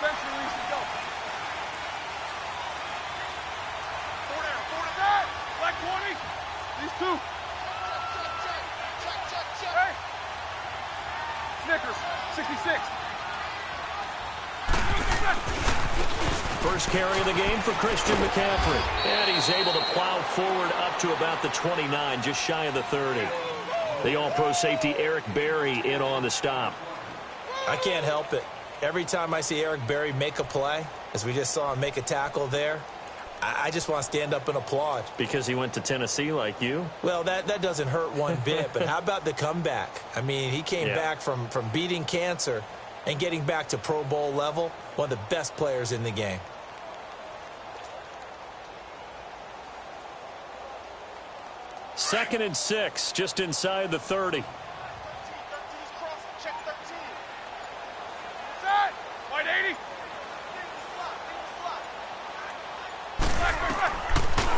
bench release and go. Four down, four to that. Black 20. These two. Hey. Snickers, 66. First carry of the game for Christian McCaffrey. And he's able to plow forward up to about the 29, just shy of the 30. The all-pro safety Eric Berry in on the stop. I can't help it. Every time I see Eric Berry make a play, as we just saw him make a tackle there, I just want to stand up and applaud. Because he went to Tennessee like you? Well, that doesn't hurt one bit, but how about the comeback? I mean, he came back from beating cancer and getting back to Pro Bowl level, one of the best players in the game. Second and 6, just inside the 30. Wide 80.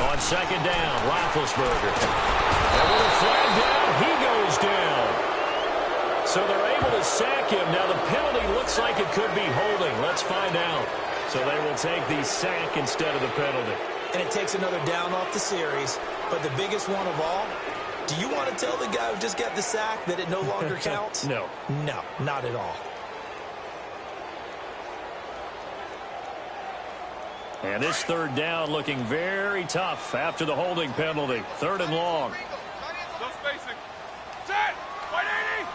On second down, Roethlisberger. And with a flag down, he goes down. So they're able to sack him. Now the penalty looks like it could be holding. Let's find out. So they will take the sack instead of the penalty. And it takes another down off the series. But the biggest one of all, do you want to tell the guy who just got the sack that it no longer counts? No. No, not at all. And this third down looking very tough after the holding penalty. Third and long. No spacing. Set. Wide 80.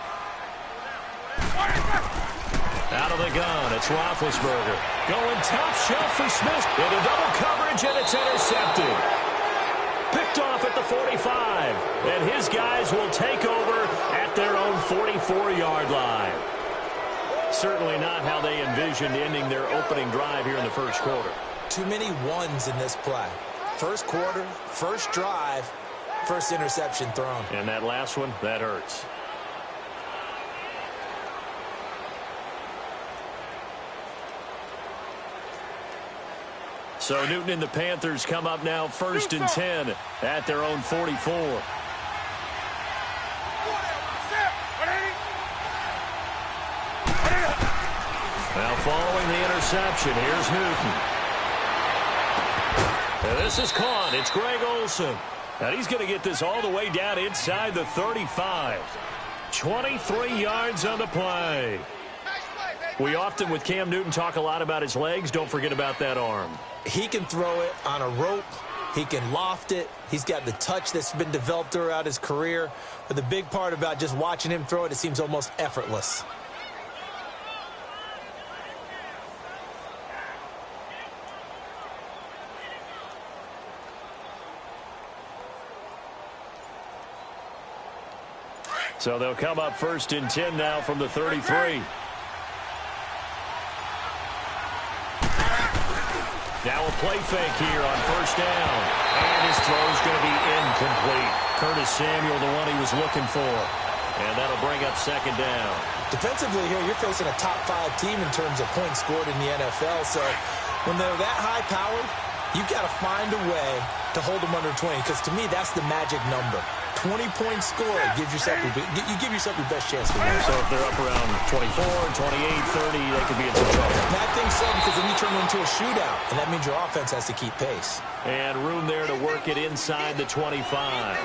Out of the gun, it's Roethlisberger. Going top shelf for Smith. Into double coverage, and it's intercepted. Picked off at the 45. And his guys will take over at their own 44-yard line. Certainly not how they envisioned ending their opening drive here in the first quarter. Too many ones in this play. First quarter, first drive, first interception thrown. And that last one, that hurts. So Newton and the Panthers come up now first and 10 at their own 44. Now following the interception, here's Newton. And this is caught. It's Greg Olsen. And he's going to get this all the way down inside the 35. 23 yards on the play. We often, with Cam Newton, talk a lot about his legs. Don't forget about that arm. He can throw it on a rope. He can loft it. He's got the touch that's been developed throughout his career. But the big part about just watching him throw it, it seems almost effortless. So they'll come up first and 10 now from the 33. Now a play fake here on first down. And his throw's going to be incomplete. Curtis Samuel, the one he was looking for. And that'll bring up second down. Defensively here, you're facing a top 5 team in terms of points scored in the NFL. So when they're that high-powered, you've got to find a way to hold them under 20. Because to me, that's the magic number. 20-point score gives yourself you give yourself your best chance to win. So if they're up around 24, 28, 30, they could be in some trouble. I think so, because then you turn into a shootout, and that means your offense has to keep pace. And room there to work it inside the 25.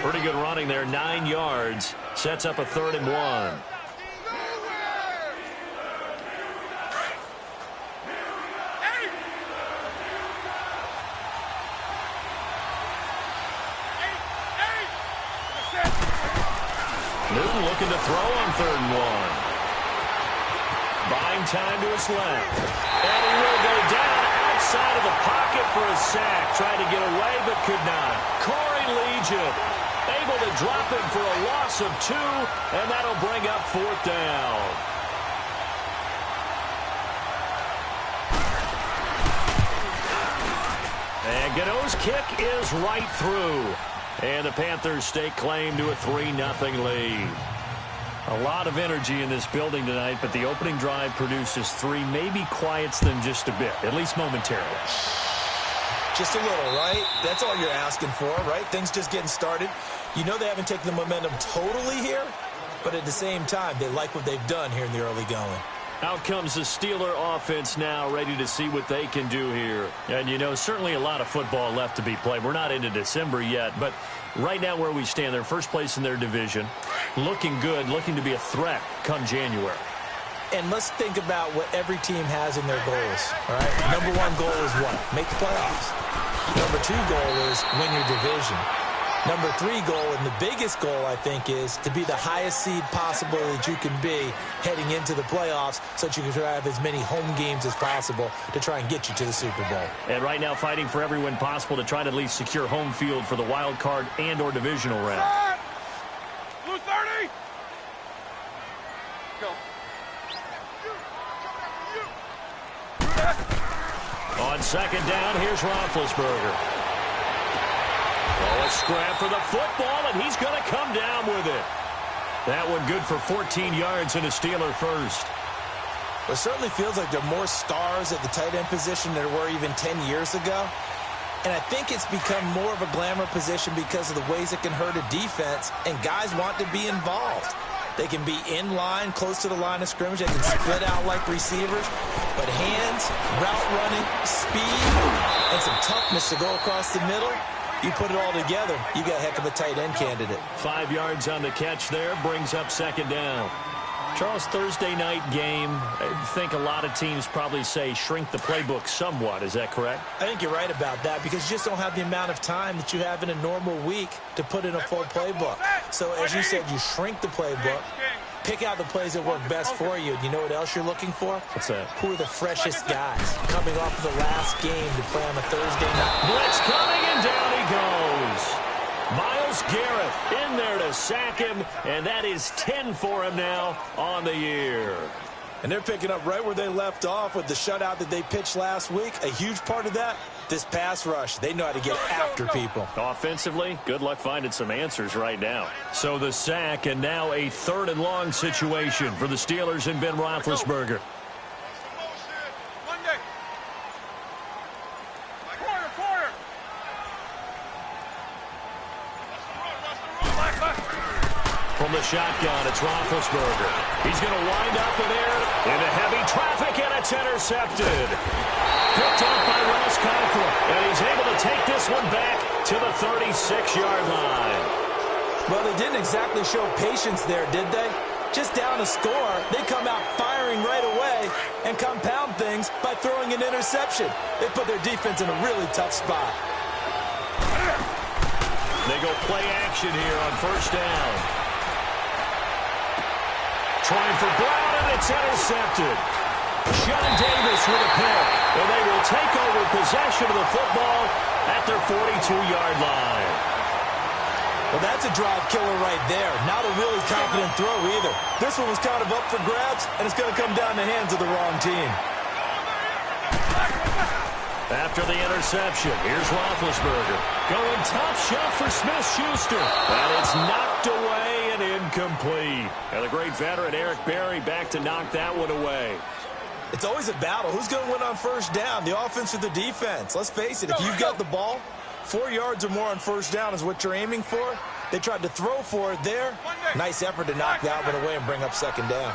Pretty good running there, 9 yards. Sets up a 3rd and 1. Newton looking to throw on 3rd and 1. Buying time to his left. And he will go down outside of the pocket for a sack. Tried to get away but could not. Corey Legion able to drop him for a loss of 2, and that'll bring up 4th down. And Gano's kick is right through. And the Panthers stake claim to a 3-0 lead. A lot of energy in this building tonight, but the opening drive produces 3, maybe quiets them just a bit, at least momentarily. Just a little, right? That's all you're asking for, right? Things just getting started. You know they haven't taken the momentum totally here, but at the same time, they like what they've done here in the early going. Out comes the Steeler offense now, ready to see what they can do here. And, you know, certainly a lot of football left to be played. We're not into December yet, but right now where we stand, they're first place in their division. Looking good, looking to be a threat come January. And let's think about what every team has in their goals, all right? Number one goal is what? Make the playoffs. Number two goal is win your division. Number three goal, and the biggest goal, I think, is to be the highest seed possible that you can be heading into the playoffs so that you can try to have as many home games as possible to try and get you to the Super Bowl. And right now fighting for every win possible to try to at least secure home field for the wild card and or divisional round. Blue 30. Go. On second down, here's Roethlisberger. Oh, a scrap for the football, and he's going to come down with it. That one good for 14 yards and a Steeler first. It certainly feels like there are more stars at the tight end position than there were even 10 years ago. And I think it's become more of a glamour position because of the ways it can hurt a defense, and guys want to be involved. They can be in line, close to the line of scrimmage. They can split out like receivers. But hands, route running, speed, and some toughness to go across the middle, you put it all together, you got a heck of a tight end candidate. 5 yards on the catch there, brings up second down. Charles, Thursday night game, I think a lot of teams probably say shrink the playbook somewhat. Is that correct? I think you're right about that because you just don't have the amount of time that you have in a normal week to put in a full playbook. So as you said, you shrink the playbook, pick out the plays that work best for you. You know what else you're looking for? What's that? Who are the freshest guys coming off of the last game to play on a Thursday night? Blitz coming, and down he goes. Myles Garrett in there to sack him, and that is 10 for him now on the year. And they're picking up right where they left off with the shutout that they pitched last week. A huge part of that, this pass rush. They know how to get after people. Offensively, good luck finding some answers right now. So the sack, and now a 3rd and long situation for the Steelers and Ben Roethlisberger. From the shotgun, it's Roethlisberger. He's going to wind up in there into heavy traffic, and it's intercepted. Picked up by Wes Cockrell, and he's able to take this one back to the 36-yard line. Well, they didn't exactly show patience there, did they? Just down a score, they come out firing right away and compound things by throwing an interception. They put their defense in a really tough spot. They go play action here on first down. Trying for Brown, and it's intercepted. Sean Davis with a pick, and they will take over possession of the football at their 42-yard line. Well, that's a drive killer right there. Not a really confident throw either. This one was kind of up for grabs, and it's going to come down the hands of the wrong team. After the interception, here's Roethlisberger. Going top shelf for Smith-Schuster. And it's knocked away and incomplete. And the great veteran Eric Berry back to knock that one away. It's always a battle. Who's going to win on first down, the offense or the defense? Let's face it, if you've got the ball, 4 yards or more on first down is what you're aiming for. They tried to throw for it there. Nice effort to knock that one away and bring up second down.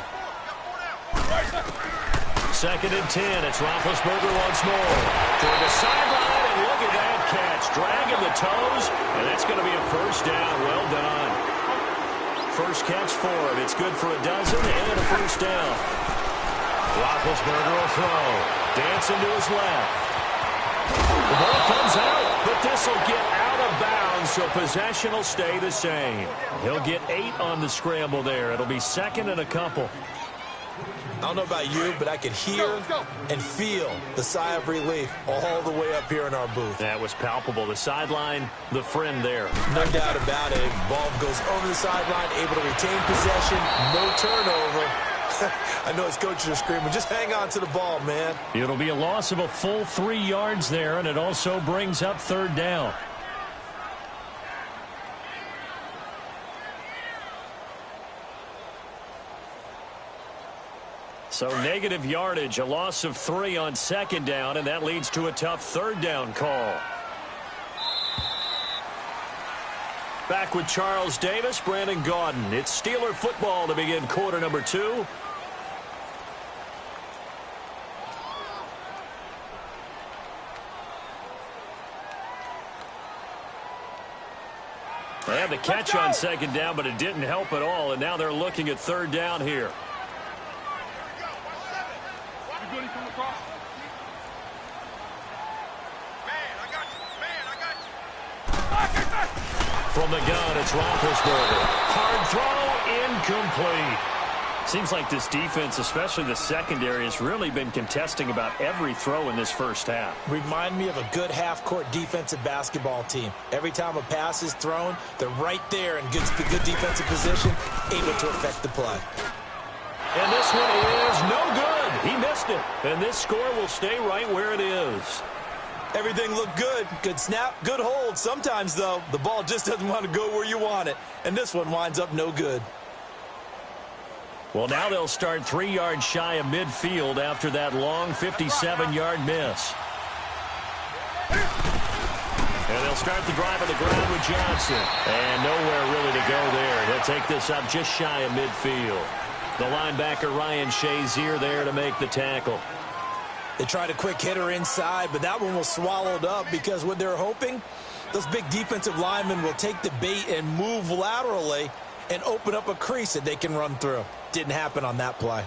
2nd and 10. It's Roethlisberger once more. Toward the sideline, and look at that catch. Dragging the toes, and that's going to be a first down. Well done. First catch for him. It's good for a dozen and a first down. Roethlisberger will throw. Dancing to his left. The ball comes out, but this will get out of bounds, so possession will stay the same. He'll get 8 on the scramble there. It'll be 2nd and a couple. I don't know about you, but I could hear and feel the sigh of relief all the way up here in our booth. That was palpable. The sideline, the friend there. No doubt about it. Ball goes over the sideline, able to retain possession, no turnover. I know his coaches are screaming, just hang on to the ball, man. It'll be a loss of a full 3 yards there, and it also brings up 3rd down. So negative yardage, a loss of 3 on 2nd down, and that leads to a tough 3rd down call. Back with Charles Davis, Brandon Gaudin. It's Steeler football to begin quarter number 2. They had the catch on second down, but it didn't help at all, and now they're looking at third down here. From the gun, it's Roethlisberger. Hard throw, incomplete. Seems like this defense, especially the secondary, has really been contesting about every throw in this first half. Remind me of a good half-court defensive basketball team. Every time a pass is thrown, they're right there in good defensive position, able to affect the play. And this one is no good. He missed it. And this score will stay right where it is. Everything looked good. Good snap, good hold. Sometimes, though, the ball just doesn't want to go where you want it. And this one winds up no good. Well, now they'll start 3 yards shy of midfield after that long 57-yard miss. And they'll start the drive on the ground with Johnson. And nowhere really to go there. They'll take this up just shy of midfield. The linebacker, Ryan Shazier, there to make the tackle. They tried a quick hitter inside, but that one was swallowed up because what they're hoping, those big defensive linemen will take the bait and move laterally and open up a crease that they can run through. Didn't happen on that play.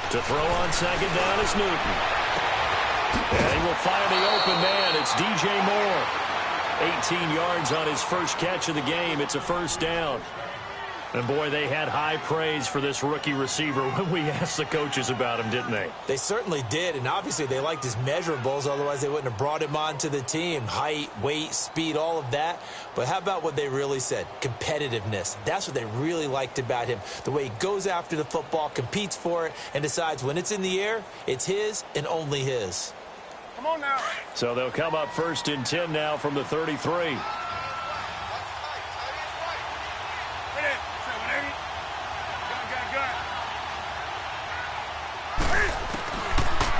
To throw on second down is Newton. And he will fire the open man. It's DJ Moore. 18 yards on his first catch of the game. It's a first down. And, boy, they had high praise for this rookie receiver when we asked the coaches about him, didn't they? They certainly did, and obviously they liked his measurables. Otherwise, they wouldn't have brought him onto the team. Height, weight, speed, all of that. But how about what they really said? Competitiveness. That's what they really liked about him. The way he goes after the football, competes for it, and decides when it's in the air, it's his and only his. Come on now. So they'll come up 1st and 10 now from the 33.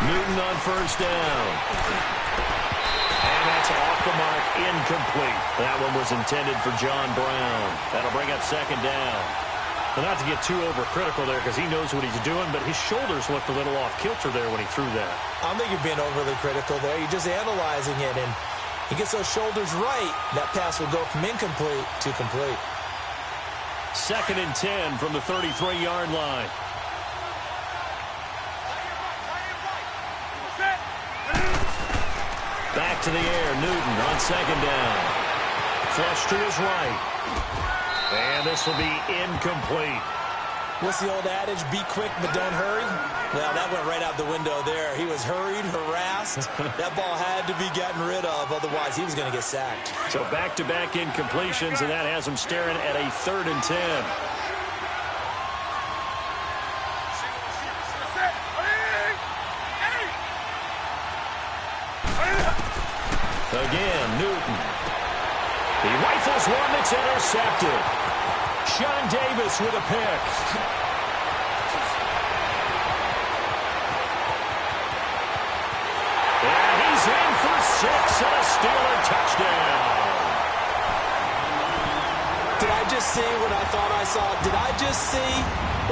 Newton on first down. And that's off the mark, incomplete. That one was intended for John Brown. That'll bring up second down. Well, not to get too overcritical there because he knows what he's doing, but his shoulders looked a little off kilter there when he threw that. I don't think you're being overly critical there. You're just analyzing it, and he gets those shoulders right. That pass will go from incomplete to complete. 2nd and 10 from the 33-yard line. Back to the air, Newton on second down. Flush to his right. And this will be incomplete. What's the old adage? Be quick, but don't hurry. Well, that went right out the window there. He was hurried, harassed. That ball had to be gotten rid of. Otherwise, he was going to get sacked. So back-to-back incompletions, and that has him staring at a 3rd and 10. Again, Newton. He rifles one that's intercepted. Sean Davis with a pick. And he's in for 6 and a Steeler touchdown. Did I just see what I thought I saw? Did I just see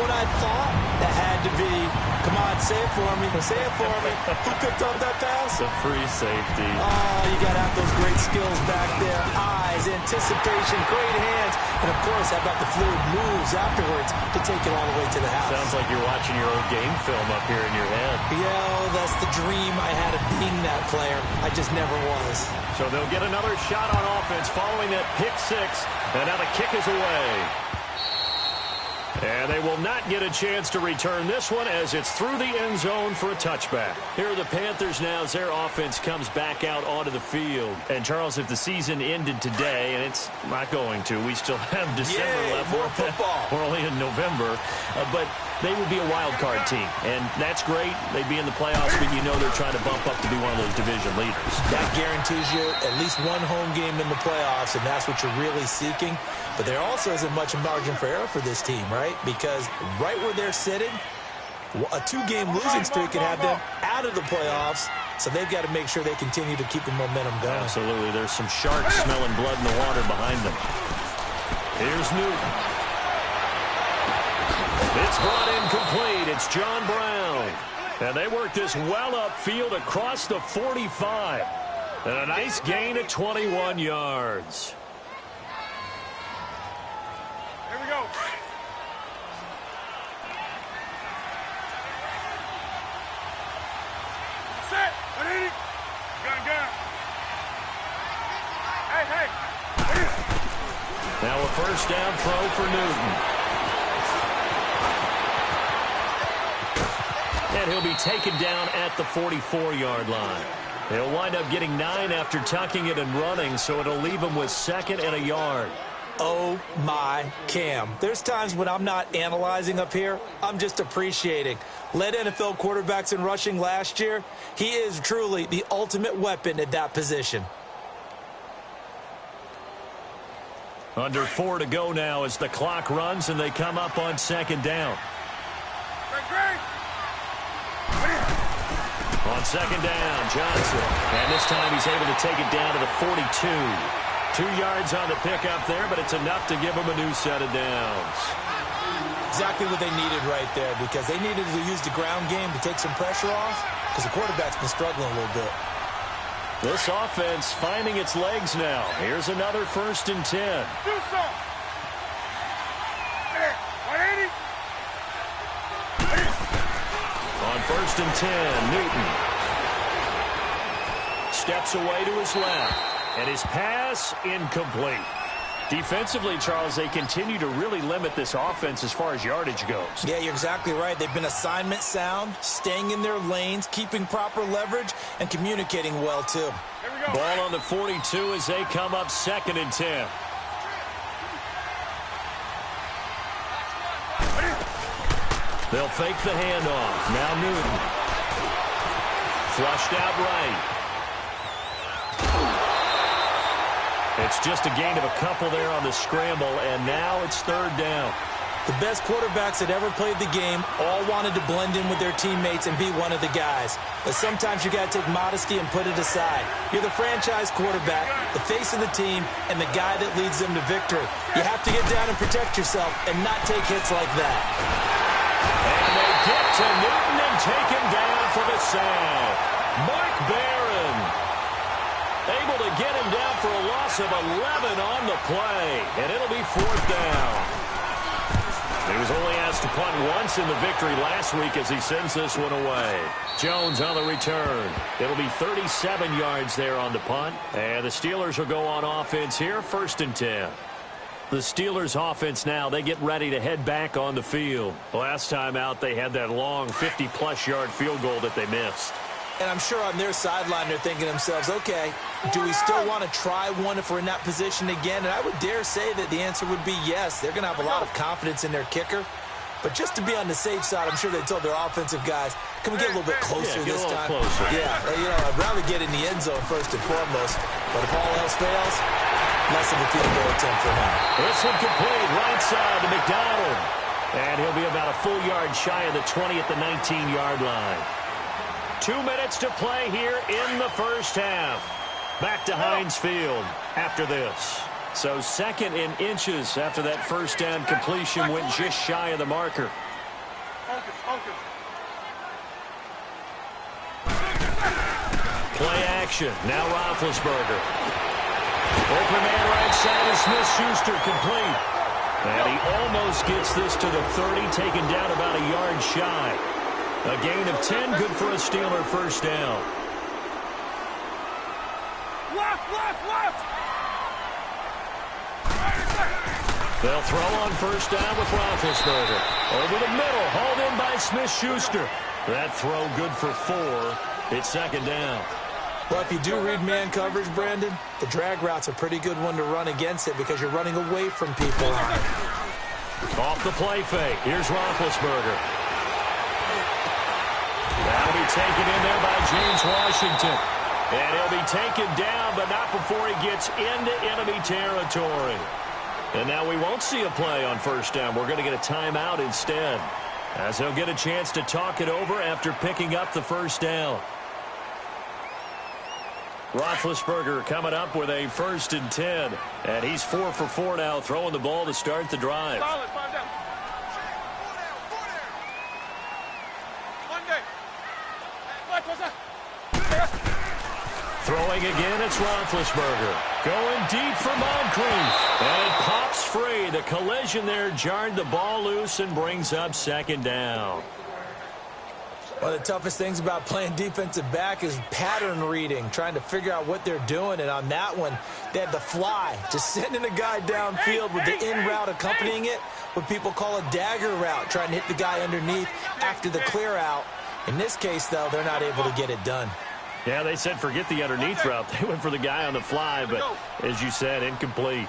what I thought? That had to be. Come on, say it for me. Say it for me. Who picked up that pass? The free safety. Oh, you got to have those great skills back there. Eyes, anticipation, great hands. And, of course, how about the fluid moves afterwards to take it all the way to the house? Sounds like you're watching your own game film up here in your head. Yeah, that's the dream I had of being that player. I just never was. So they'll get another shot on offense following that pick six. And now the kick is away. And they will not get a chance to return this one as it's through the end zone for a touchback. Here are the Panthers now as their offense comes back out onto the field. And, Charles, if the season ended today, and it's not going to, we still have December left. More football. We're only in November. But they would be a wild card team. And that's great. They'd be in the playoffs, but you know they're trying to bump up to be one of those division leaders. That guarantees you at least one home game in the playoffs, and that's what you're really seeking. But there also isn't much margin for error for this team, right? Because right where they're sitting, a 2-game losing streak could have them out of the playoffs. So they've got to make sure they continue to keep the momentum going. Absolutely. There's some sharks smelling blood in the water behind them. Here's Newton. It's brought in complete. It's John Brown. And they work this well upfield across the 45. And a nice gain at 21 yards. Here we go. Set. Gun. Hey. Now a first down throw for Newton. And he'll be taken down at the 44-yard line. He'll wind up getting 9 after tucking it and running, so it'll leave him with 2nd and a yard. Oh, my Cam. There's times when I'm not analyzing up here. I'm just appreciating. Led NFL quarterbacks in rushing last year. He is truly the ultimate weapon at that position. Under 4 to go now as the clock runs and they come up on 2nd down. On 2nd down, Johnson. And this time he's able to take it down to the 42. 2 yards on the pickup there, but it's enough to give them a new set of downs. Exactly what they needed right there, because they needed to use the ground game to take some pressure off, because the quarterback's been struggling a little bit. This offense finding its legs now. Here's another 1st and 10. Do something. 180. On 1st and 10, Newton steps away to his left, and his pass incomplete. Defensively, Charles, they continue to really limit this offense as far as yardage goes. Yeah, you're exactly right. They've been assignment sound, staying in their lanes, keeping proper leverage, and communicating well, too. Here we go. Ball on the 42 as they come up 2nd and 10. They'll fake the handoff. Now Newton. Flushed out right. It's just a gain of a couple there on the scramble, and now it's 3rd down. The best quarterbacks that ever played the game all wanted to blend in with their teammates and be one of the guys. But sometimes you got to take modesty and put it aside. You're the franchise quarterback, the face of the team, and the guy that leads them to victory. You have to get down and protect yourself and not take hits like that. And they get to Newton and take him down for the sack. Mark Barron able to get him down for a loss of 11 on the play. And it'll be 4th down. He was only asked to punt once in the victory last week as he sends this one away. Jones on the return. It'll be 37 yards there on the punt. And the Steelers will go on offense here, 1st and 10. The Steelers offense now, they get ready to head back on the field. Last time out, they had that long 50-plus yard field goal that they missed. And I'm sure on their sideline they're thinking to themselves, okay, do we still want to try one if we're in that position again? And I would dare say that the answer would be yes. They're going to have a lot of confidence in their kicker. But just to be on the safe side, I'm sure they told their offensive guys, can we get a little bit closer this time? Closer. Yeah, I'd rather get in the end zone first and foremost. But if all else fails, less of a field goal attempt for him. This one complete, right side to McDonald. And he'll be about a full yard shy of the 20 at the 19-yard line. 2 minutes to play here in the first half. Back to Heinz Field after this. So 2nd in inches after that first down completion went just shy of the marker. Play action. Now Roethlisberger. Open man right side of Smith-Schuster complete. And he almost gets this to the 30, taken down about a yard shy. A gain of 10, good for a Steeler first down. Left. They'll throw on first down with Roethlisberger. Over the middle, hauled in by Smith-Schuster. That throw good for 4. It's 2nd down. Well, if you do read man coverage, Brandon, the drag route's a pretty good one to run against it because you're running away from people on it. Off the play fake. Here's Roethlisberger. That'll be taken in there by James Washington. And he'll be taken down, but not before he gets into enemy territory. And now we won't see a play on first down. We're going to get a timeout instead, as he'll get a chance to talk it over after picking up the first down. Roethlisberger coming up with a 1st and 10. And he's 4 for 4 now, throwing the ball to start the drive. Solid, 5 down. Monday. Black, what's that? Throwing again, it's Roethlisberger. Going deep for Moncrief. And it pops free. The collision there jarred the ball loose and brings up 2nd down. One of the toughest things about playing defensive back is pattern reading, trying to figure out what they're doing. And on that one, they had the fly, just sending a guy downfield with the in route accompanying it, what people call a dagger route, trying to hit the guy underneath after the clear out. In this case, though, they're not able to get it done. Yeah, they said forget the underneath route. They went for the guy on the fly, but as you said, incomplete.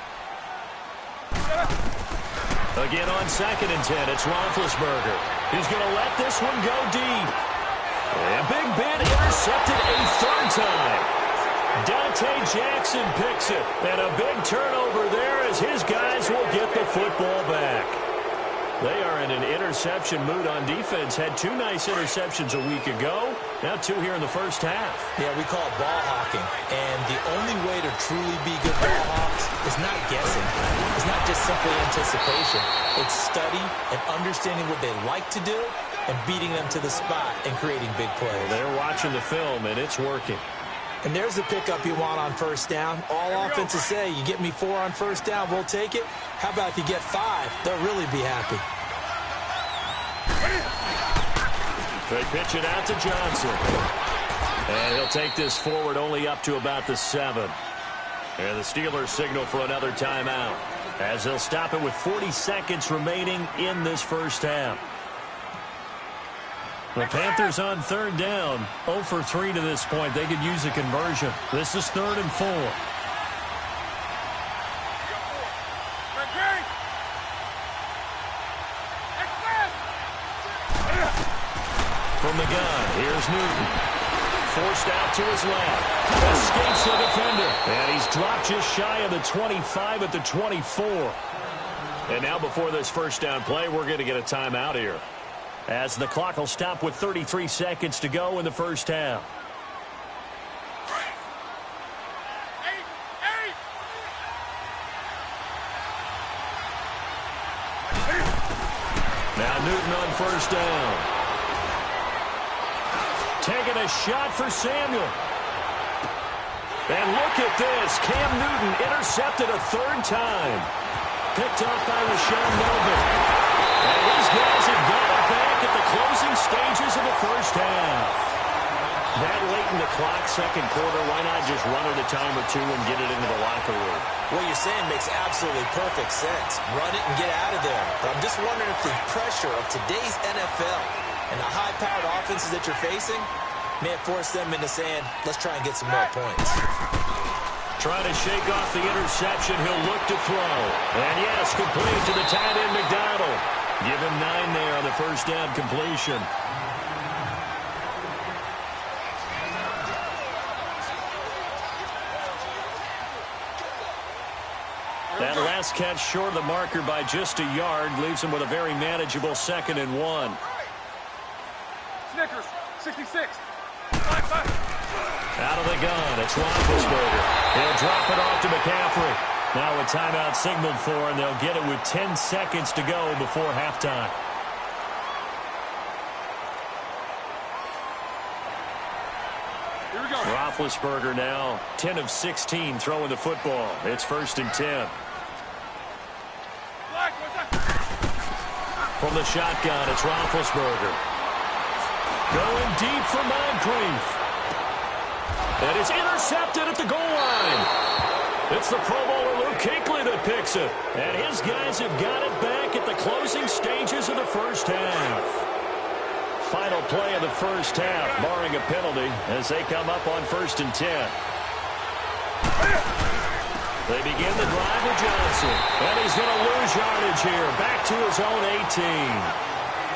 Again on 2nd and 10, it's Roethlisberger. He's going to let this one go deep. And Big Ben intercepted a 3rd time. Dante Jackson picks it. And a big turnover there as his guys will get the football back. They are in an interception mood on defense. Had 2 nice interceptions a week ago. Now 2 here in the first half. Yeah, we call it ball hawking. And the only way to truly be good ball hawks is not guessing. It's not just simply anticipation. It's study and understanding what they like to do and beating them to the spot and creating big plays. Well, they're watching the film, and it's working. And there's the pickup you want on 1st down. All offenses say, you get me 4 on 1st down, we'll take it. How about if you get 5? They'll really be happy. They pitch it out to Johnson. And he'll take this forward only up to about the 7. And the Steelers signal for another timeout, as they'll stop it with 40 seconds remaining in this first half. The Panthers on 3rd down, 0 for 3 to this point. They could use a conversion. This is 3rd and 4. From the gun, here's Newton. Forced out to his left. Escapes the defender. And he's dropped just shy of the 25 at the 24. And now before this 1st down play, we're going to get a timeout here, as the clock will stop with 33 seconds to go in the first half. Now Newton on 1st down. Taking a shot for Samuel. And look at this. Cam Newton intercepted a 3rd time. Picked off by Rashawn Melvin. And these guys have got it back at the closing stages of the first half. That late in the clock, 2nd quarter, why not just run it a time or 2 and get it into the locker room? What you're saying makes absolutely perfect sense. Run it and get out of there. But I'm just wondering if the pressure of today's NFL and the high-powered offenses that you're facing may have forced them into saying, let's try and get some more points. Trying to shake off the interception. He'll look to throw. And yes, complete to the tight end, McDonald. Give him 9 there on the 1st down completion. That last catch short of the marker by just a yard leaves him with a very manageable 2nd and 1. Snickers, 66. Out of the gun, it's Roethlisberger. He'll drop it off to McCaffrey. Now a timeout signaled for, and they'll get it with 10 seconds to go before halftime. Here we go. Roethlisberger now 10 of 16 throwing the football. It's 1st and 10. Black, what's that? From the shotgun, it's Roethlisberger. Going deep for Moncrief. And it's intercepted at the goal line. It's the Pro Bowler Luke Kuechly that picks it. And his guys have got it back at the closing stages of the first half. Final play of the first half, barring a penalty, as they come up on 1st and 10. They begin the drive with Johnson. And he's going to lose yardage here. Back to his own 18.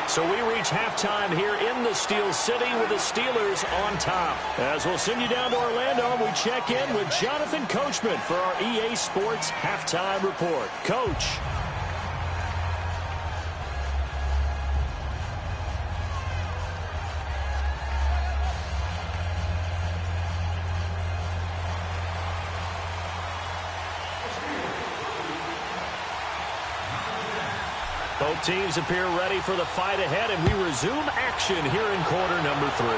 So we reach halftime here in the Steel City with the Steelers on top. As we'll send you down to Orlando, we check in with Jonathan Coachman for our EA Sports Halftime Report. Coach. Both teams appear ready for the fight ahead, and we resume action here in quarter number 3.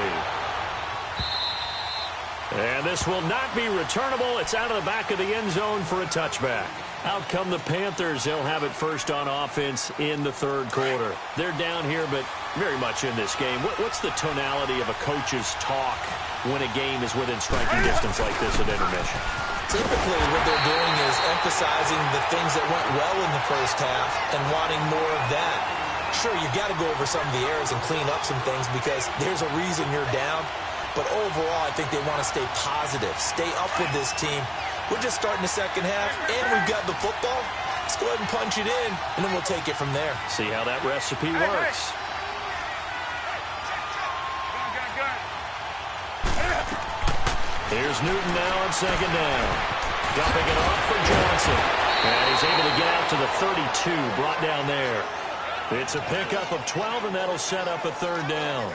And this will not be returnable. It's out of the back of the end zone for a touchback. Out come the Panthers. They'll have it first on offense in the third quarter. They're down here, but very much in this game. What's the tonality of a coach's talk when a game is within striking distance like this at intermission? Typically, what they're doing is emphasizing the things that went well in the first half and wanting more of that. Sure, you've got to go over some of the errors and clean up some things because there's a reason you're down. But overall, I think they want to stay positive, stay up with this team. We're just starting the second half, and we've got the football. Let's go ahead and punch it in, and then we'll take it from there. See how that recipe works. Here's Newton now on second down. Dumping it off for Johnson. And he's able to get out to the 32, brought down there. It's a pickup of 12, and that'll set up a third down.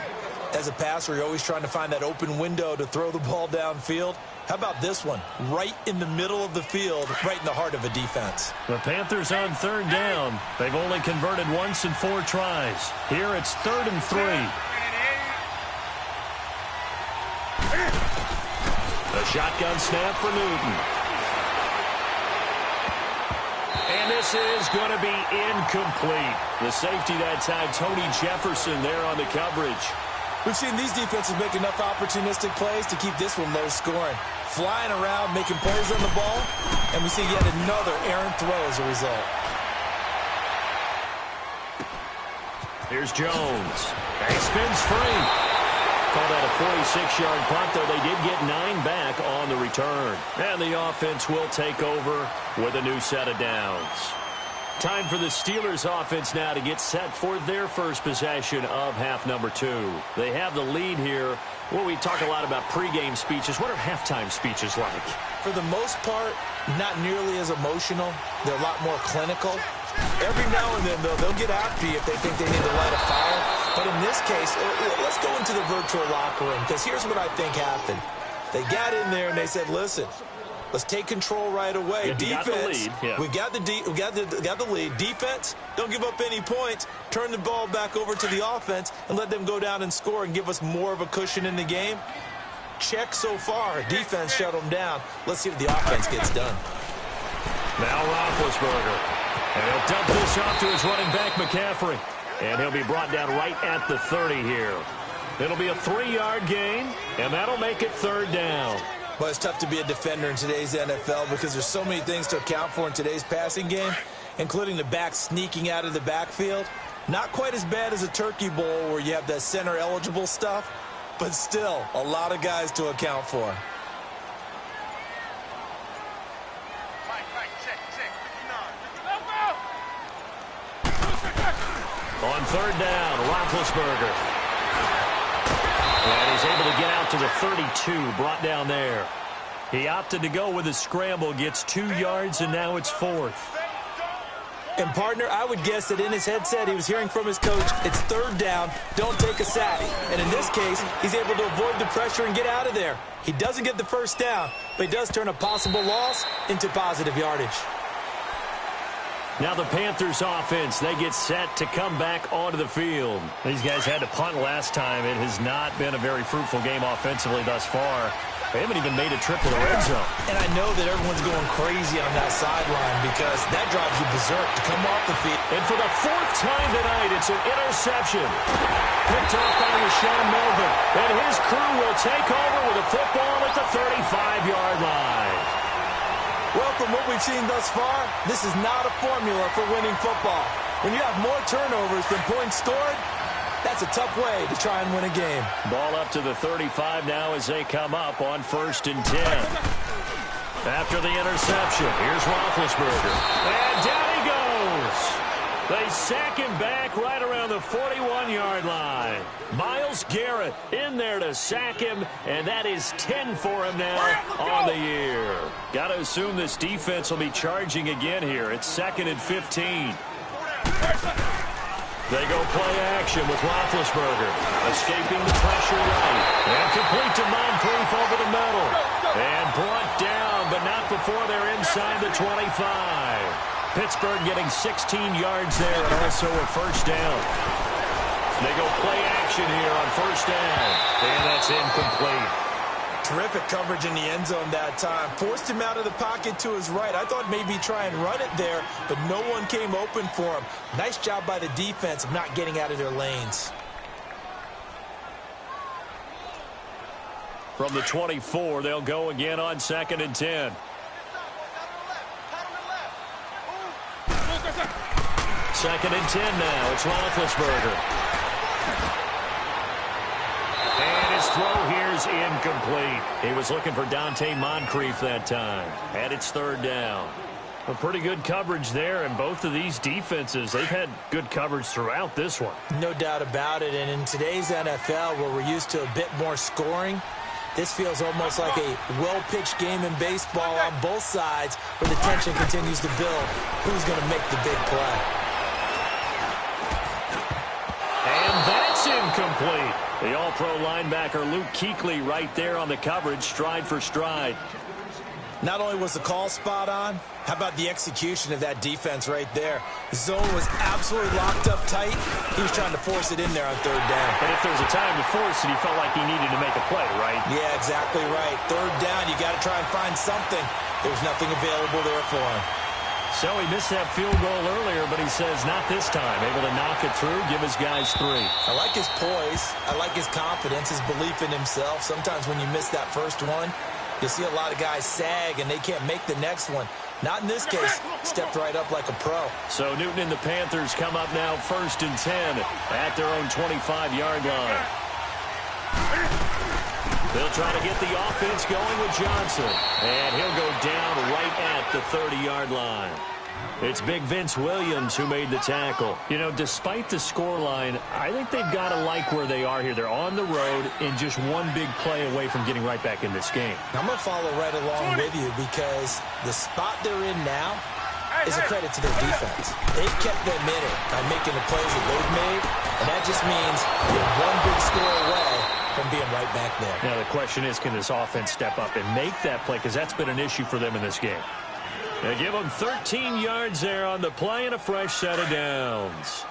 As a passer, you're always trying to find that open window to throw the ball downfield. How about this one? Right in the middle of the field, right in the heart of a defense. The Panthers on third down. They've only converted once in 4 tries. Here it's 3rd and 3. A shotgun snap for Newton. And this is going to be incomplete. The safety that time, Tony Jefferson there on the coverage. We've seen these defenses make enough opportunistic plays to keep this one low scoring. Flying around, making plays on the ball, and we see yet another errant throw as a result. Here's Jones. And he spins free. Call that a 46-yard punt, though they did get 9 back on the return. And the offense will take over with a new set of downs. Time for the Steelers offense now to get set for their first possession of half number 2. They have the lead here. Well, we talk a lot about pregame speeches. What are halftime speeches like? For the most part, not nearly as emotional. They're a lot more clinical. Every now and then, though, they'll get after you if they think they need to light a fire. But in this case, let's go into the virtual locker room, because here's what I think happened. They got in there and they said, listen, let's take control right away. Defense, we got the lead. Defense, don't give up any points. Turn the ball back over to the offense and let them go down and score and give us more of a cushion in the game. Check so far. Defense shut them down. Let's see what the offense gets done. Now Roethlisberger. And he'll dump this off to his running back, McCaffrey. And he'll be brought down right at the 30 here. It'll be a 3-yard gain, and that'll make it third down. Well, it's tough to be a defender in today's NFL because there's so many things to account for in today's passing game, including the back sneaking out of the backfield. Not quite as bad as a Turkey Bowl where you have that center-eligible stuff, but still a lot of guys to account for. On third down, Roethlisberger. And he's able to get out to the 32, brought down there. He opted to go with a scramble, gets 2 yards, and now it's 4th. And, partner, I would guess that in his headset he was hearing from his coach, it's third down, don't take a sack. And in this case, he's able to avoid the pressure and get out of there. He doesn't get the first down, but he does turn a possible loss into positive yardage. Now the Panthers offense, they get set to come back onto the field. These guys had to punt last time. It has not been a very fruitful game offensively thus far. They haven't even made a trip to the red zone. And I know that everyone's going crazy on that sideline because that drives you berserk to come off the field. And for the 4th time tonight, it's an interception. Picked off by Rashawn Melvin. And his crew will take over with a football at the 35-yard line. Well, from what we've seen thus far, this is not a formula for winning football. When you have more turnovers than points scored, that's a tough way to try and win a game. Ball up to the 35 now as they come up on 1st and 10. After the interception, here's Roethlisberger. And down he goes. They sack him back right around the 41-yard line. Myles Garrett in there to sack him, and that is 10 for him now on the year. Got to assume this defense will be charging again here. It's 2nd and 15. They go play action with Roethlisberger. Escaping the pressure right. And complete to Moncrief over the middle. And brought down, but not before they're inside the 25. Pittsburgh getting 16 yards there and also a first down. They go play action here on first down. And that's incomplete. Terrific coverage in the end zone that time. Forced him out of the pocket to his right. I thought maybe try and run it there, but no one came open for him. Nice job by the defense of not getting out of their lanes. From the 24, they'll go again on 2nd and 10. Second and 10 now. It's Roethlisberger. And his throw here is incomplete. He was looking for Dante Moncrief that time. And it's 3rd down. A pretty good coverage there, and both of these defenses, they've had good coverage throughout this one. No doubt about it, and in today's NFL, where we're used to a bit more scoring, this feels almost like a well-pitched game in baseball on both sides where the tension continues to build. Who's going to make the big play? And that's incomplete. The all-pro linebacker Luke Kuechly right there on the coverage, stride for stride. Not only was the call spot on, how about the execution of that defense right there? The zone was absolutely locked up tight. He was trying to force it in there on 3rd down. And if there was a time to force it, he felt like he needed to make a play, right? Yeah, exactly right. 3rd down, you got to try and find something. There's nothing available there for him. So he missed that field goal earlier, but he says not this time. Able to knock it through, give his guys 3. I like his poise. I like his confidence, his belief in himself. Sometimes when you miss that first one, you'll see a lot of guys sag and they can't make the next one. Not in this case. Stepped right up like a pro. So Newton and the Panthers come up now 1st and 10 at their own 25-yard line. They'll try to get the offense going with Johnson. And he'll go down right at the 30-yard line. It's big Vince Williams who made the tackle. You know, despite the scoreline, I think they've got to like where they are here. They're on the road and just one big play away from getting right back in this game. I'm going to follow right along with you because the spot they're in now is a credit to their defense. They've kept them in it by making the plays that they've made, and that just means they're one big score away from being right back there. Now the question is, can this offense step up and make that play? Because that's been an issue for them in this game. They give them 13 yards there on the play and a fresh set of downs.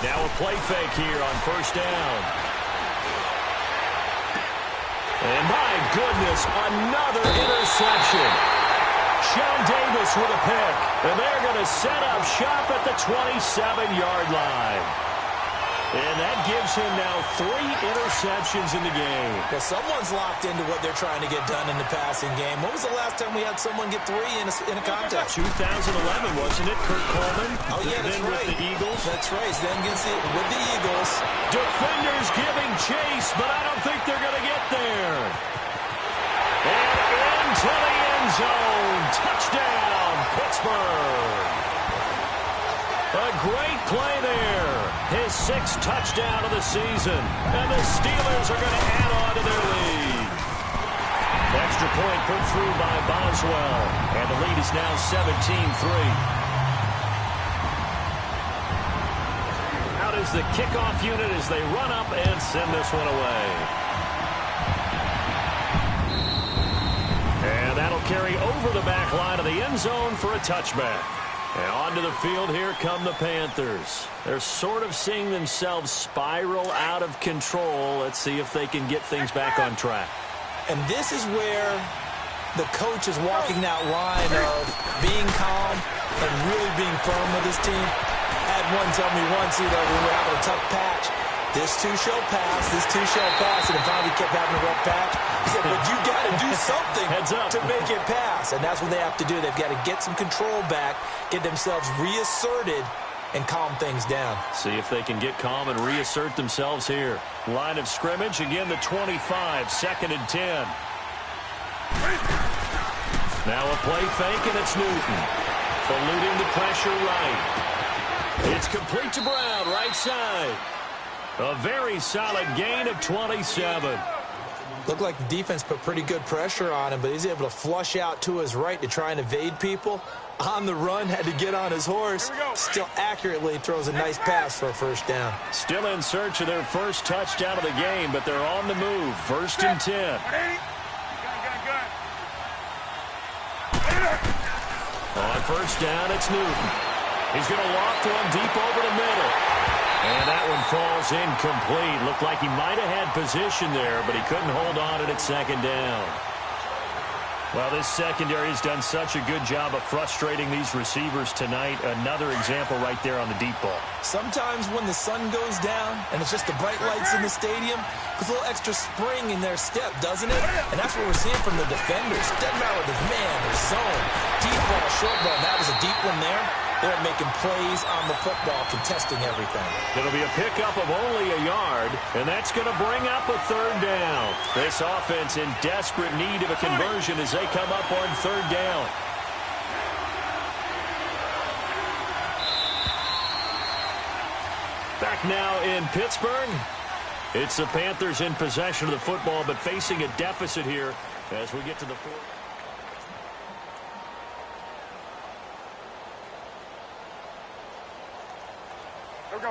Now a play fake here on first down. And my goodness, another interception. Sean Davis with a pick. And they're going to set up shop at the 27-yard line. And that gives him now 3 interceptions in the game. Well, someone's locked into what they're trying to get done in the passing game. When was the last time we had someone get 3 in a contest? 2011, wasn't it? Kurt Coleman. Oh, yeah, that's then right. With the Eagles. That's right. Then with the Eagles. Defenders giving chase, but I don't think they're going to get there. And into the end zone. Touchdown, Pittsburgh. A great play there. His 6th touchdown of the season. And the Steelers are going to add on to their lead. Extra point put through by Boswell. And the lead is now 17-3. Out is the kickoff unit as they run up and send this one away. And that'll carry over the back line of the end zone for a touchback. And onto the field, here come the Panthers. They're sort of seeing themselves spiral out of control. Let's see if they can get things back on track. And this is where the coach is walking that line of being calm and really being firm with his team. I had one tell me once, when we were having a tough patch, this too shall pass, this too shall pass, and finally kept having a rough patch. He said, but you got to do something to make it pass. And that's what they have to do. They've got to get some control back, get themselves reasserted, and calm things down. See if they can get calm and reassert themselves here. Line of scrimmage, again the 25, 2nd and 10. Now a play fake, and it's Newton. Eluding the pressure right. It's complete to Brown, right side. A very solid gain of 27. Looked like the defense put pretty good pressure on him, but he's able to flush out to his right to try and evade people. On the run, had to get on his horse. Still accurately throws a nice pass for a first down. Still in search of their first touchdown of the game, but they're on the move. 1st and 10. On first down, it's Newton. He's going to loft one deep over the middle. And that one falls incomplete. Looked like he might have had position there, but he couldn't hold on to it at second down. Well, this secondary has done such a good job of frustrating these receivers tonight. Another example right there on the deep ball. Sometimes when the sun goes down and it's just the bright lights in the stadium, there's a little extra spring in their step, doesn't it? And that's what we're seeing from the defenders. Doesn't matter whether it's man or zone, deep ball, short ball. That was a deep one there. They're making plays on the football, contesting everything. It'll be a pickup of only a yard, and that's going to bring up a third down. This offense in desperate need of a conversion as they come up on third down. Back now in Pittsburgh. It's the Panthers in possession of the football, but facing a deficit here as we get to the fourth.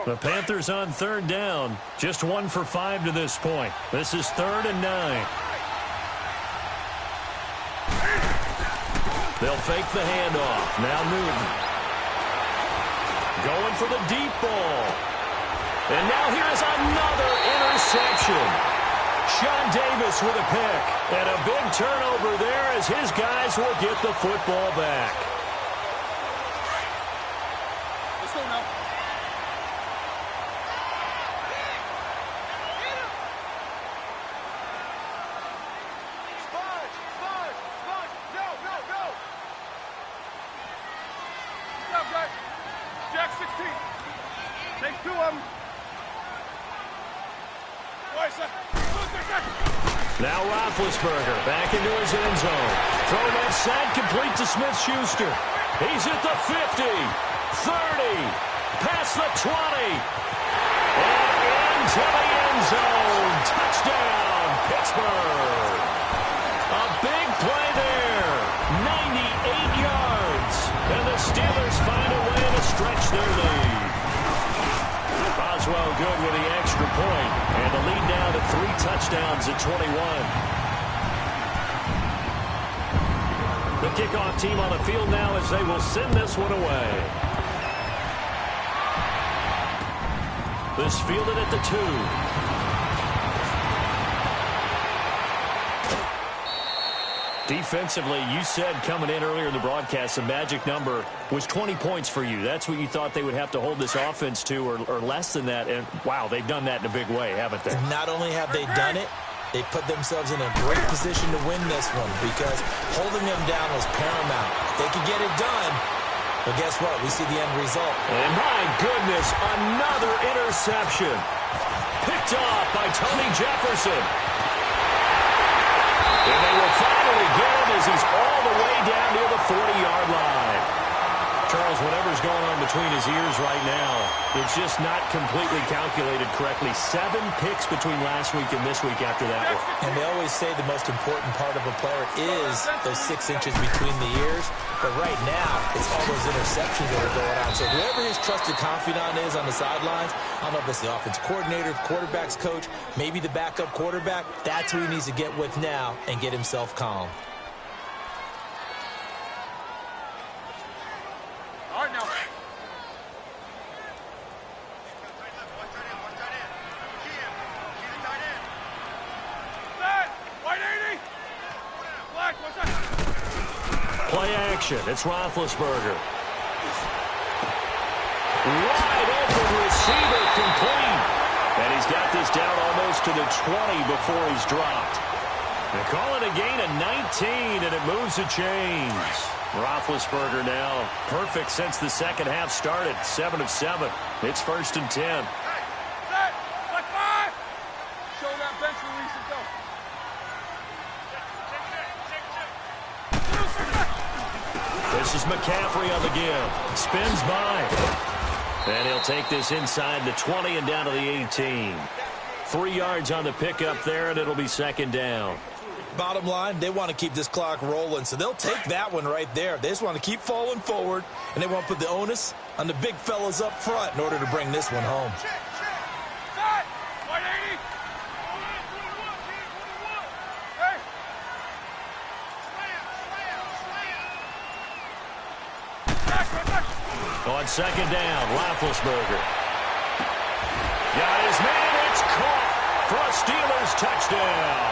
The Panthers on third down. Just 1 for 5 to this point. This is 3rd and 9. They'll fake the handoff. Now Newton. Going for the deep ball. And now here's another interception. Sean Davis with a pick. And a big turnover there as his guys will get the football back. Let's go now. Jack 16. Take 2 of them. Now Roethlisberger back into his end zone. Throw left side complete to Smith-Schuster. He's at the 50, 30, past the 20, and into the end zone. Touchdown, Pittsburgh. A big play there, 98 yards, and the Steelers find a way to stretch their lead. Boswell good with the extra point, and the lead now to 3 touchdowns at 21. The kickoff team on the field now as they will send this one away. This fielded at the 2. Defensively, you said coming in earlier in the broadcast, the magic number was 20 points for you. That's what you thought they would have to hold this offense to, or less than that. And, wow, they've done that in a big way, haven't they? And not only have they done it, they put themselves in a great position to win this one because holding them down was paramount. If they could get it done, well, guess what? We see the end result. And, my goodness, another interception. Picked off by Tony Jefferson. And they will finally get him as he's all the way down near the 40-yard line. Charles, whatever's going on between his ears right now, it's just not completely calculated correctly. 7 picks between last week and this week after that one. And they always say the most important part of a player is those 6 inches between the ears. But right now, it's all those interceptions that are going on. So whoever his trusted confidant is on the sidelines, I don't know if it's the offense coordinator, quarterback's coach, maybe the backup quarterback, that's who he needs to get with now and get himself calm. All right, now. Play action. It's Roethlisberger. Wide open receiver complete. And he's got this down almost to the 20 before he's dropped. They call it a gain of 19, and it moves the chains. Roethlisberger now perfect since the second half started. 7 of 7. It's 1st and 10. Hey, set, like 5. Show that bench release and go. This is McCaffrey on the give. Spins by. And he'll take this inside the 20 and down to the 18. 3 yards on the pickup there, and it'll be 2nd down. Bottom line, they want to keep this clock rolling, so they'll take that one right there. They just want to keep falling forward, and they want to put the onus on the big fellas up front in order to bring this one home. Set, 180. Hey. On second down, Roethlisberger. Got his man, it's caught for a Steelers touchdown.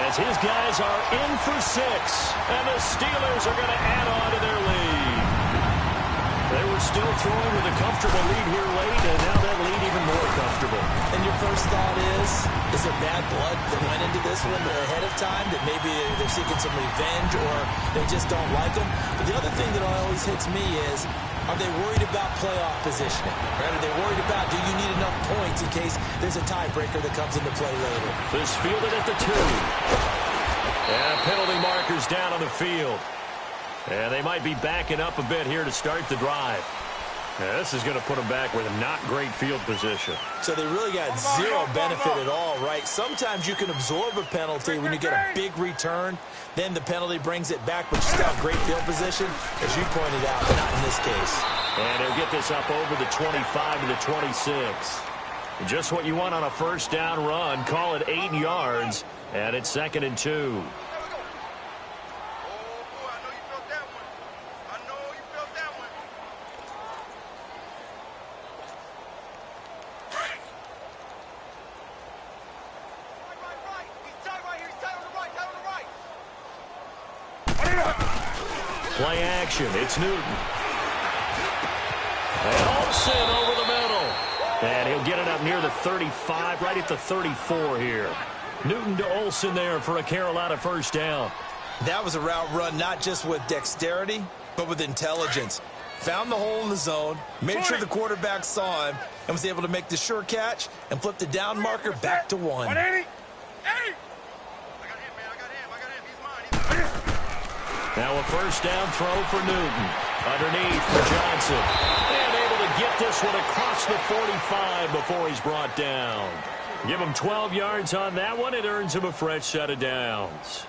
As his guys are in for 6, and the Steelers are going to add on to their lead. They were still throwing with a comfortable lead here late, and now that lead even more comfortable. And your first thought is there bad blood that went into this one ahead of time, that maybe they're seeking some revenge or they just don't like them? But the other thing that always hits me is, are they worried about playoff positioning? Right? Are they worried about, do you need enough points in case there's a tiebreaker that comes into play later? This fielded at the 2. And penalty markers down on the field. And they might be backing up a bit here to start the drive. Yeah, this is going to put them back with a not great field position. So they really got zero benefit at all, right? Sometimes you can absorb a penalty when you get a big return. Then the penalty brings it back, but you still have great field position. As you pointed out, not in this case. And they'll get this up over the 25 to the 26. Just what you want on a first down run. Call it 8 yards, and it's 2nd and 2. Play action. It's Newton. And Olsen over the middle. And he'll get it up near the 35, right at the 34 here. Newton to Olsen there for a Carolina first down. That was a route run not just with dexterity, but with intelligence. Found the hole in the zone, made sure the quarterback saw him, and was able to make the sure catch and flip the down marker back to 1. 180. Now a first down throw for Newton. Underneath for Johnson. And able to get this one across the 45 before he's brought down. Give him 12 yards on that one. It earns him a fresh set of downs.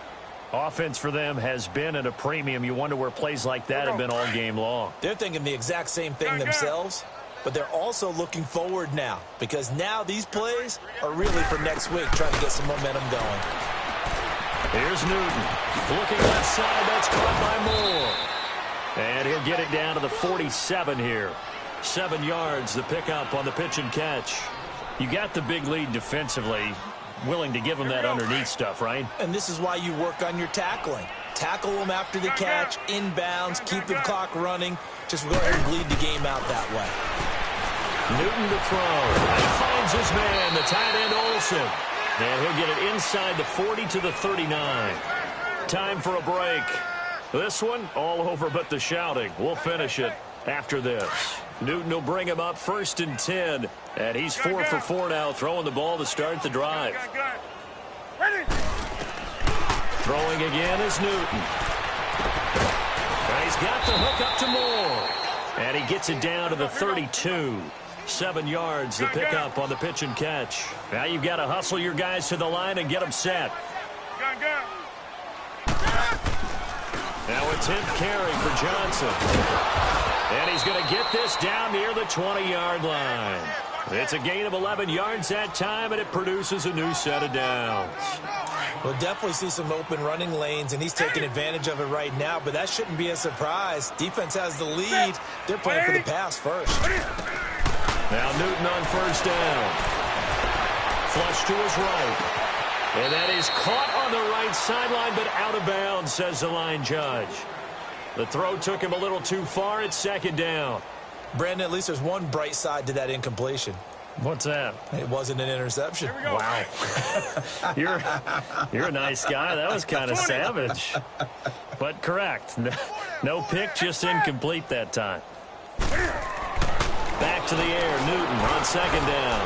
Offense for them has been at a premium. You wonder where plays like that have been all game long. They're thinking the exact same thing themselves, but they're also looking forward now, because now these plays are really for next week, trying to get some momentum going. Here's Newton. Looking left side. That's caught by Moore. And he'll get it down to the 47 here. 7 yards, the pickup on the pitch and catch. You got the big lead defensively. Willing to give them that underneath stuff, right? And this is why you work on your tackling. Tackle them after the catch, inbounds, keep the clock running. Just go ahead and bleed the game out that way. Newton to throw. He finds his man, the tight end Olsen. And he'll get it inside the 40 to the 39. Time for a break. This one, all over but the shouting. We'll finish it after this. Newton will bring him up 1st and 10. And he's 4 for 4 now, throwing the ball to start the drive. Throwing again is Newton. And he's got the hook up to Moore. And he gets it down to the 32. 7 yards, the pickup on the pitch and catch. Now you've got to hustle your guys to the line and get them set. Now a 10th carry for Johnson. And he's going to get this down near the 20-yard line. It's a gain of 11 yards that time, and it produces a new set of downs. We'll definitely see some open running lanes, and he's taking advantage of it right now, but that shouldn't be a surprise. Defense has the lead. They're playing for the pass first. Now Newton on first down. Flush to his right. And that is caught on the right sideline, but out of bounds, says the line judge. The throw took him a little too far. It's 2nd down. Brandon, at least there's one bright side to that incompletion. What's that? It wasn't an interception. Wow. You're a nice guy. That was kind of savage. But correct. No pick, just incomplete that time. Back to the air. Newton on 2nd down.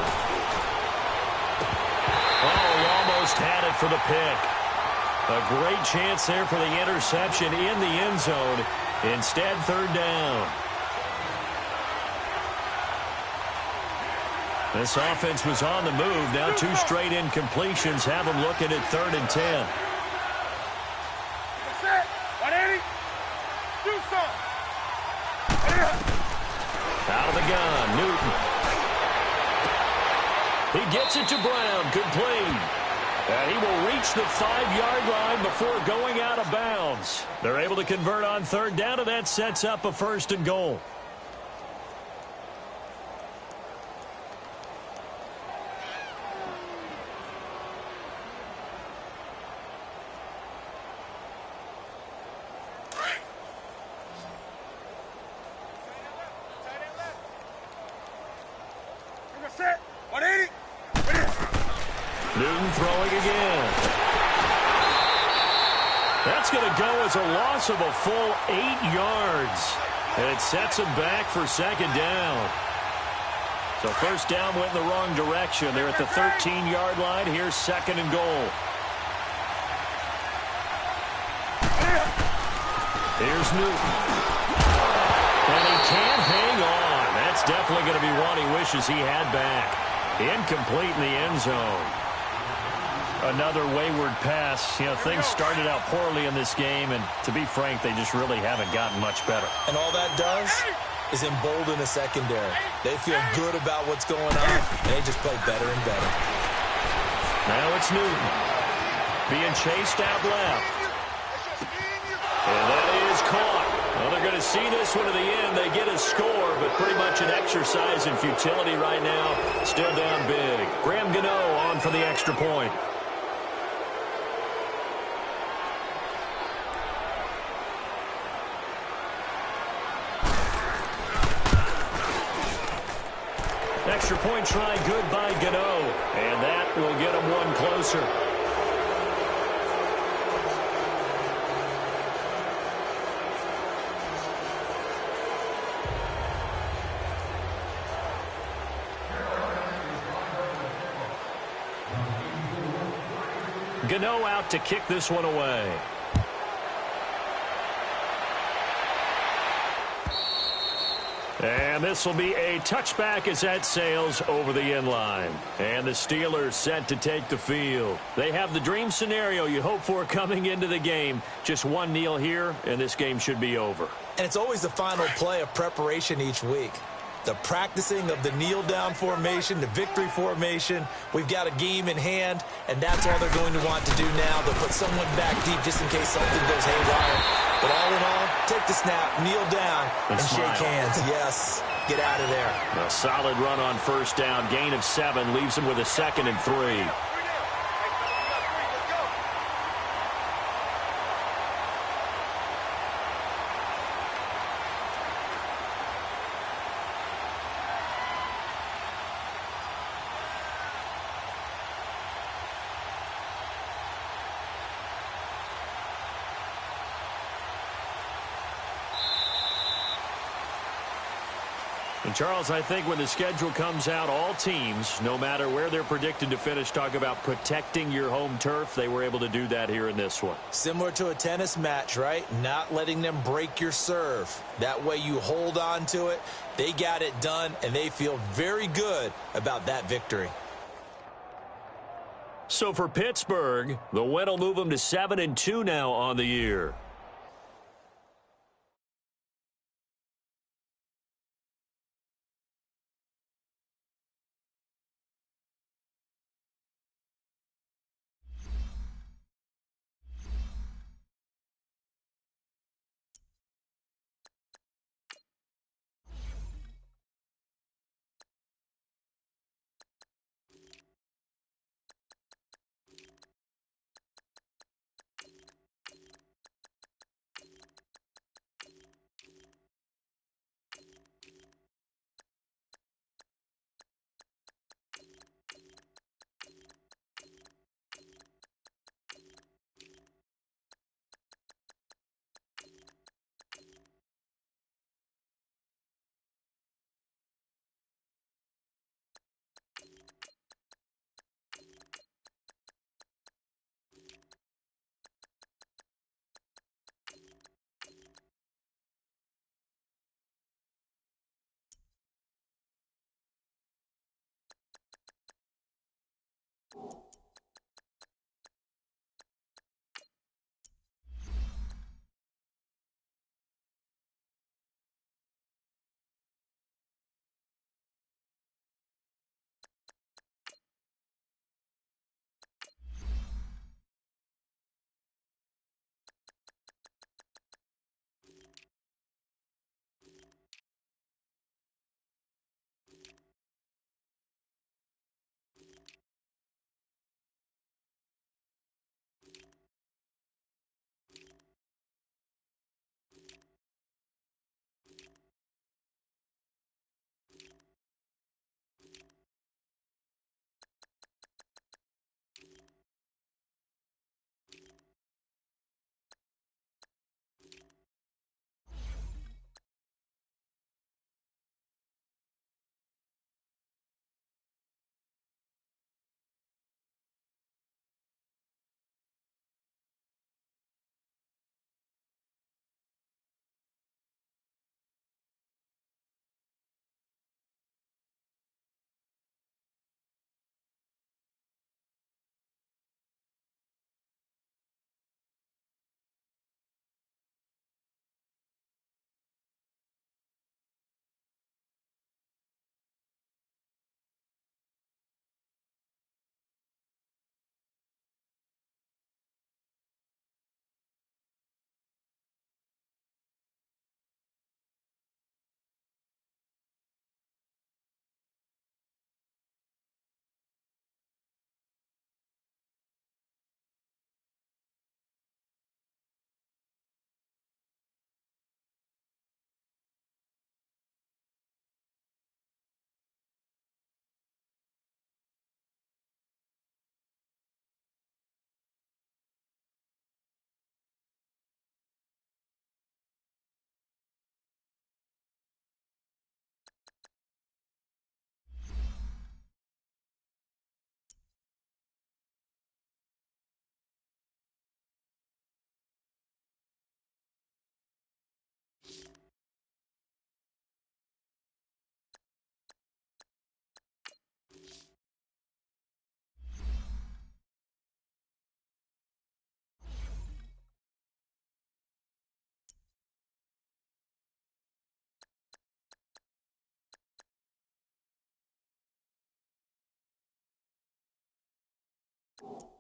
Oh, almost had it for the pick. A great chance there for the interception in the end zone. Instead, 3rd down. This offense was on the move. Now 2 straight incompletions have them looking at 3rd and 10. Out of the gun, Newton. He gets it to Brown, complete. And he will reach the 5-yard line before going out of bounds. They're able to convert on 3rd down, and that sets up a 1st and goal. Newton throwing again. That's going to go as a loss of a full 8 yards. And it sets him back for second down. So first down went in the wrong direction. They're at the 13-yard line. Here's second and goal. Here's Newton. And he can't hang on. That's definitely going to be one he wishes he had back. Incomplete in the end zone. Another wayward pass. You know, things started out poorly in this game, and to be frank, they just really haven't gotten much better. And all that does is embolden the secondary. They feel good about what's going on, and they just play better and better. Now it's Newton being chased out left. And that is caught. Well, they're going to see this one to the end. They get a score, but pretty much an exercise in futility right now. Still down big. Graham Gano on for the extra point. Extra point try good by Gano. And that will get him one closer. Gano out to kick this one away. And this will be a touchback as that sails over the end line. And the Steelers set to take the field. They have the dream scenario you hope for coming into the game. Just one kneel here, and this game should be over. And it's always the final play of preparation each week. The practicing of the kneel-down formation, the victory formation. We've got a game in hand, and that's all they're going to want to do now. They'll put someone back deep just in case something goes haywire. But all in all, take the snap, kneel down, and shake hands. Yes, get out of there. A solid run on first down. Gain of 7 leaves him with a 2nd and 3. And Charles, I think when the schedule comes out, all teams, no matter where they're predicted to finish, talk about protecting your home turf. They were able to do that here in this one. Similar to a tennis match, right? Not letting them break your serve. That way you hold on to it. They got it done, and they feel very good about that victory. So for Pittsburgh, the win will move them to 7-2 now on the year. you